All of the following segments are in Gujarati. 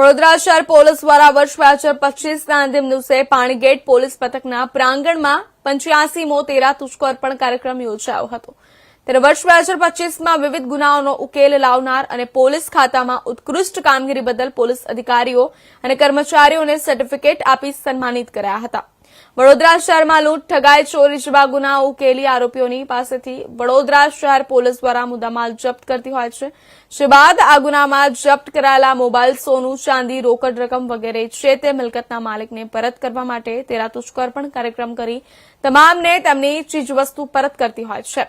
વડોદરા શહેર પોલીસ દ્વારા વર્ષ 2025ના અંતિમ દિવસે પાણીગેટ પોલીસ મથકના પ્રાંગણમાં 85મો તેરા તુસ્કો અર્પણ કાર્યક્રમ યોજાયો હતો। ત્યારે વર્ષ 2025માં વિવિધ ગુનાઓનો ઉકેલ લાવનાર અને પોલીસ ખાતામાં ઉત્કૃષ્ટ કામગીરી બદલ પોલીસ અધિકારીઓ અને કર્મચારીઓને સર્ટિફિકેટ આપી સન્માનિત કર્યા હતા। વડોદરા શહેરમાં લૂંટ, ઠગાઈ, ચોરી જેવા ગુનાઓ ઉકેલી આરોપીઓની પાસેથી વડોદરા શહેર પોલીસ દ્વારા મુદ્દામાલ જપ્ત કરતી હોય છે। જે બાદ આ ગુનામાં જપ્ત કરાયેલા મોબાઈલ, સોનું, ચાંદી, રોકડ રકમ વગેરે છે તે મિલકતના માલિકને પરત કરવા માટે તેરા તુસ્કો અર્પણ કાર્યક્રમ કરી તમામને તેમની ચીજવસ્તુ પરત કરતી હોય છે।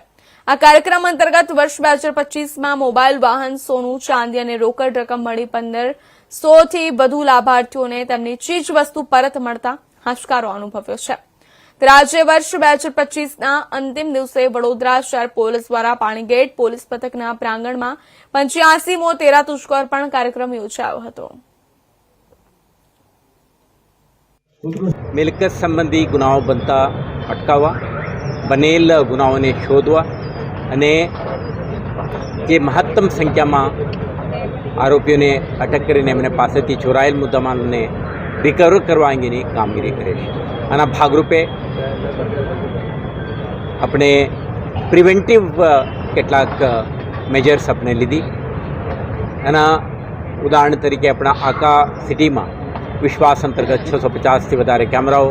આ કાર્યક્રમ અંતર્ગત વર્ષ 2025માં મોબાઈલ, વાહન, સોનું, ચાંદી અને રોકડ રકમ મળી 1500થી વધુ લાભાર્થીઓને તેમની ચીજવસ્તુ પરત મળતા હાશકારો અનુભવ્યો છે। ત્યારે આજે વર્ષ 2025ના અંતિમ દિવસે વડોદરા શહેર પોલીસ દ્વારા પાણીગેટ પોલીસ મથકના પ્રાંગણમાં 85મો તેરા તુસ્કો અર્પણ કાર્યક્રમ યોજાયો હતો। મિલકત સંબંધી ગુનાઓ બનતા અટકાવવા, બનેલ ગુનાઓને શોધવા અને જે મહત્તમ સંખ્યામાં આરોપીઓને અટક કરીને એમને પાસેથી ચોરાયેલ મુદ્દામાલને રિકવર કરવા અંગેની કામગીરી કરે છે। આના ભાગરૂપે આપણે પ્રિવેન્ટિવ કેટલાક મેજર્સ આપણે લીધી। આના ઉદાહરણ તરીકે આપણા આખા સિટીમાં વિશ્વાસ અંતર્ગત 650થી વધારે કેમેરાઓ,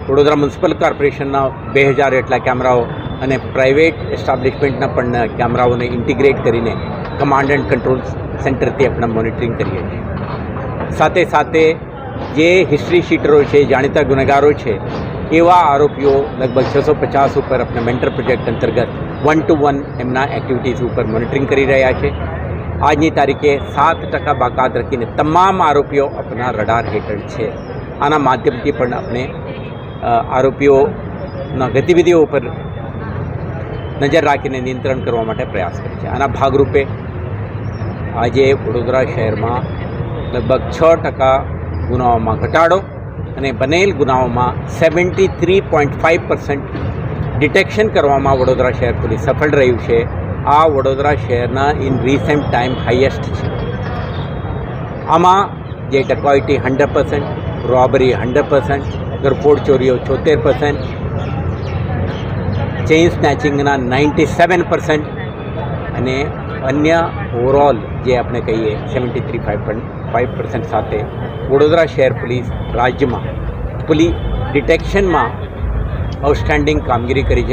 વડોદરા મ્યુનિસિપલ કોર્પોરેશનના 2000 જેટલા કેમેરાઓ અને પ્રાઇવેટ એસ્ટાબ્લિશમેન્ટના પણ કેમેરાઓને ઇન્ટિગ્રેટ કરીને કમાન્ડ એન્ડ કંટ્રોલ સેન્ટરથી આપણે મોનિટરિંગ કરીએ છીએ। સાથે સાથે જે હિસ્ટ્રી શીટરો છે, જાણીતા ગુનેગારો છે, એવા આરોપીઓ લગભગ 650 ઉપર આપણે મેન્ટર પ્રોજેક્ટ અંતર્ગત 1-to-1 એમના એક્ટિવિટીઝ ઉપર મોનિટરિંગ કરી રહ્યા છે। આજની તારીખે 7% બાકાત રાખીને તમામ આરોપીઓ આપણા રડાર હેઠળ છે। આના માધ્યમથી પણ આપણે આરોપીઓના ગતિવિધિઓ ઉપર નજર રાખીને નિયંત્રણ કરવા માટે પ્રયાસ કરીએ છીએ। આના ભાગરૂપે આજે વડોદરા શહેરમાં લગભગ 6% ગુનાઓમાં ઘટાડો અને બનેલ ગુનાઓમાં 73.5% ડિટેક્શન કરવામાં વડોદરા શહેર પોલીસ સફળ રહ્યું છે। આ વડોદરા શહેરના ઇન રિસેન્ટ ટાઈમ હાઈએસ્ટ છે। આમાં જે ડકોઇટી 100%, રોબરી 100%, ઘરફોડ ચોરીઓ 74%, ચેઇન સ્નેચિંગના 97% અને અન્ય ઓવરઓલ જે આપણે કહીએ 73.5% સાથે વડોદરા શહેર પોલીસ રાજ્યમાં પોલીસ ડિટેક્શનમાં આઉટસ્ટેન્ડિંગ કામગીરી કરી છે।